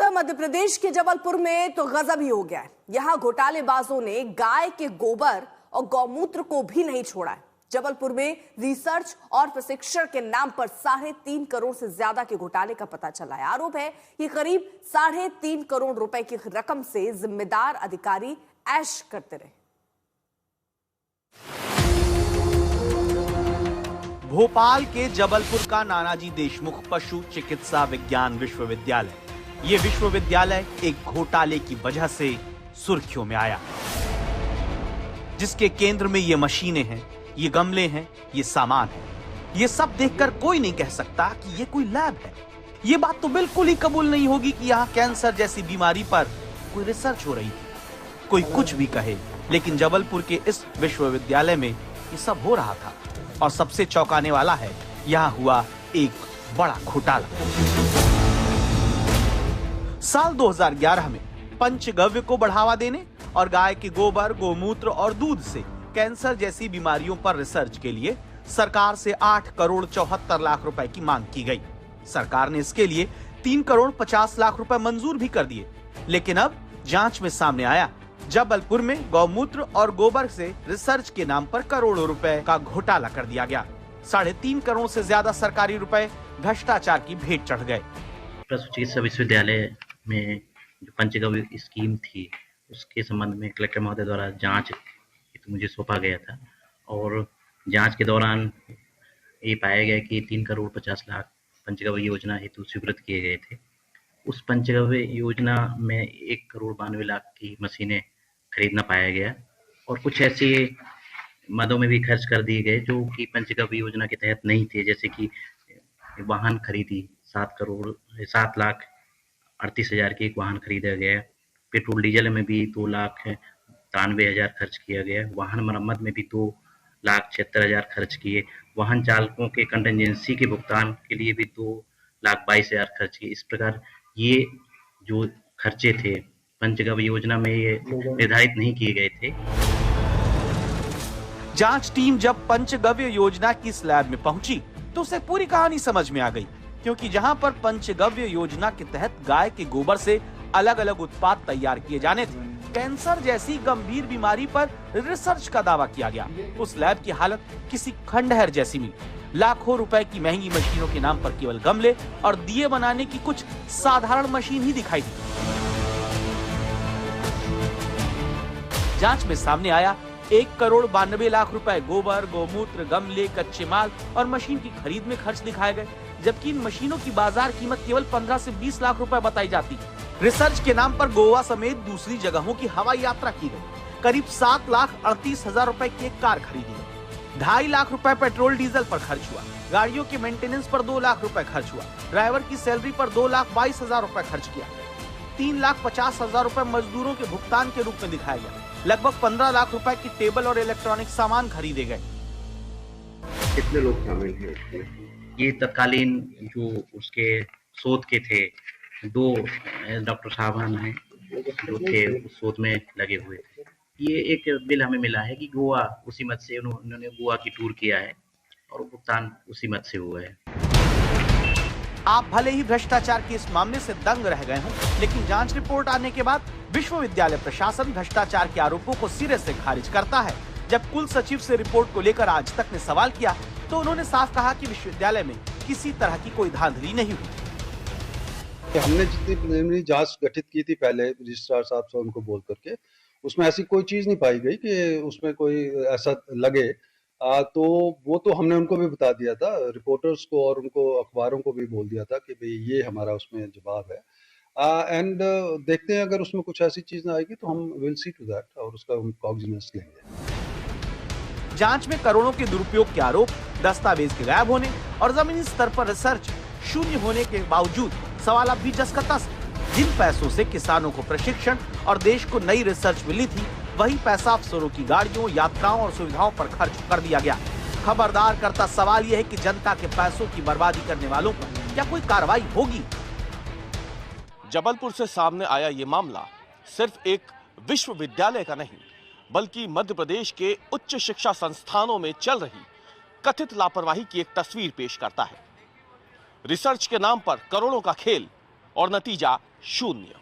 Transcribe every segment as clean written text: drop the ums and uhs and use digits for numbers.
उधर मध्य प्रदेश के जबलपुर में तो गजब ही हो गया है। यहां घोटालेबाजों ने गाय के गोबर और गौमूत्र को भी नहीं छोड़ा है। जबलपुर में रिसर्च और प्रशिक्षण के नाम पर 3.5 करोड़ से ज्यादा के घोटाले का पता चला है। आरोप है कि करीब 3.5 करोड़ रुपए की रकम से जिम्मेदार अधिकारी ऐश करते रहे। भोपाल के जबलपुर का नानाजी देशमुख पशु चिकित्सा विज्ञान विश्वविद्यालय, ये विश्वविद्यालय एक घोटाले की वजह से सुर्खियों में आया, जिसके केंद्र में ये मशीनें हैं, ये गमले हैं, ये सामान है। ये सब देखकर कोई नहीं कह सकता कि ये कोई लैब है। ये बात तो बिल्कुल ही कबूल नहीं होगी कि यहाँ कैंसर जैसी बीमारी पर कोई रिसर्च हो रही थी। कोई कुछ भी कहे, लेकिन जबलपुर के इस विश्वविद्यालय में ये सब हो रहा था। और सबसे चौंकाने वाला है, यहाँ हुआ एक बड़ा घोटाला। साल 2011 में पंचगव्य को बढ़ावा देने और गाय के गोबर, गोमूत्र और दूध से कैंसर जैसी बीमारियों पर रिसर्च के लिए सरकार से 8 करोड़ 74 लाख रुपए की मांग की गई। सरकार ने इसके लिए 3 करोड़ 50 लाख रुपए मंजूर भी कर दिए। लेकिन अब जांच में सामने आया, जबलपुर में गौमूत्र और गोबर से रिसर्च के नाम पर करोड़ों रुपए का घोटाला कर दिया गया। 3.5 करोड़ से ज्यादा सरकारी रुपए भ्रष्टाचार की भेंट चढ़ गए। पशु चिकित्सा विश्वविद्यालय में जो पंचगव्य स्कीम थी, उसके संबंध में कलेक्टर महोदय द्वारा जांच तो मुझे सौंपा गया था और जांच के दौरान ये पाया गया कि 3 करोड़ 50 लाख पंचगव्य योजना हेतु स्वीकृत किए गए थे। उस पंचगव्य योजना में 1 करोड़ 92 लाख की मशीनें खरीदना पाया गया और कुछ ऐसे मदों में भी खर्च कर दिए गए जो कि पंचगव्य योजना के तहत नहीं थे, जैसे कि वाहन खरीदी 7 लाख 38 हजार की एक वाहन खरीदा गया। पेट्रोल डीजल में भी 2,93,000 खर्च किया गया। वाहन मरम्मत में भी 2,76,000 खर्च किए। वाहन चालकों के कंटिजेंसी के भुगतान के लिए भी 2,22,000 खर्च किए। इस प्रकार ये जो खर्चे थे पंचगव्य योजना में ये निर्धारित नहीं किए गए थे। जांच टीम जब पंचगव्य योजना की स्लैब में पहुंची तो उसे पूरी कहानी समझ में आ गई, क्योंकि जहां पर पंचगव्य योजना के तहत गाय के गोबर से अलग अलग उत्पाद तैयार किए जाने थे, कैंसर जैसी गंभीर बीमारी पर रिसर्च का दावा किया गया। उस लैब की हालत किसी खंडहर जैसी मिली। लाखों रुपए की महंगी मशीनों के नाम पर केवल गमले और दिए बनाने की कुछ साधारण मशीन ही दिखाई दी। जांच में सामने आया 1 करोड़ 92 लाख रुपए गोबर, गोमूत्र, गमले, कच्चे माल और मशीन की खरीद में खर्च दिखाए गए, जबकि इन मशीनों की बाजार कीमत केवल 15 से 20 लाख रुपए बताई जाती है। रिसर्च के नाम पर गोवा समेत दूसरी जगहों की हवाई यात्रा की गई। करीब 7,38,000 रुपए की एक कार खरीदी गई। 2.5 लाख रुपए पेट्रोल डीजल पर खर्च हुआ। गाड़ियों के मेंटेनेंस पर 2 लाख रुपए खर्च हुआ। ड्राइवर की सैलरी पर 2,22,000 रुपए खर्च किया। 3,50,000 रुपए मजदूरों के भुगतान के रूप में दिखाया गया। लगभग 15 लाख रुपए की टेबल और इलेक्ट्रॉनिक सामान खरीदे गए। कितने लोग शामिल हैं इसमें? ये तत्कालीन जो उसके शोध के थे 2 डॉक्टर साहबान हैं जो थे उस शोध में लगे हुए थे। ये एक बिल हमें मिला है कि गोवा उसी मत से उन्होंने गोवा की टूर किया है और भुगतान उसी मत से हुआ है। आप भले ही भ्रष्टाचार के इस मामले से दंग रह गए हों, लेकिन जांच रिपोर्ट आने के बाद विश्वविद्यालय प्रशासन भ्रष्टाचार के आरोपों को सिरे से खारिज करता है। जब कुल सचिव से रिपोर्ट को लेकर आज तक ने सवाल किया तो उन्होंने साफ कहा कि विश्वविद्यालय में किसी तरह की कोई धांधली नहीं हुई। हमने जितनी प्रिलिमिनरी जांच गठित की थी पहले रजिस्ट्रार साहब से उनको बोल करके, उसमें ऐसी कोई चीज नहीं पाई गई कि उसमें कोई ऐसा लगे। तो वो तो हमने उनको भी बता दिया था, रिपोर्टर्स को और उनको अखबारों को भी बोल दिया था कि भाई ये हमारा उसमें जवाब है। एंड देखते हैं अगर उसमें कुछ ऐसी चीज ना आएगी तो हम विल सी टू दैट और उसका हम कॉग्निजेंस लेंगे। जांच में करोड़ों के दुरुपयोग के आरोप, दस्तावेज के गायब होने और जमीनी स्तर पर रिसर्च शून्य होने के बावजूद सवाल अब भी जस का तस। जिन पैसों से किसानों को प्रशिक्षण और देश को नई रिसर्च मिली थी, वही पैसा अफसरों की गाड़ियों, यात्राओं और सुविधाओं पर खर्च कर दिया गया। खबरदार करता सवाल यह है कि जनता के पैसों की बर्बादी करने वालों पर क्या कोई कार्रवाई होगी? जबलपुर से सामने आया ये मामला सिर्फ एक विश्वविद्यालय का नहीं, बल्कि मध्य प्रदेश के उच्च शिक्षा संस्थानों में चल रही कथित लापरवाही की एक तस्वीर पेश करता है। रिसर्च के नाम पर करोड़ों का खेल और नतीजा शून्य।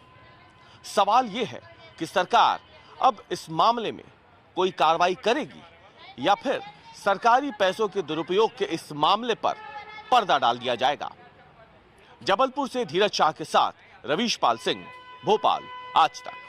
सवाल यह है कि सरकार अब इस मामले में कोई कार्रवाई करेगी या फिर सरकारी पैसों के दुरुपयोग के इस मामले पर पर्दा डाल दिया जाएगा। जबलपुर से धीरज शाह के साथ रवीश पाल सिंह, भोपाल, आज तक।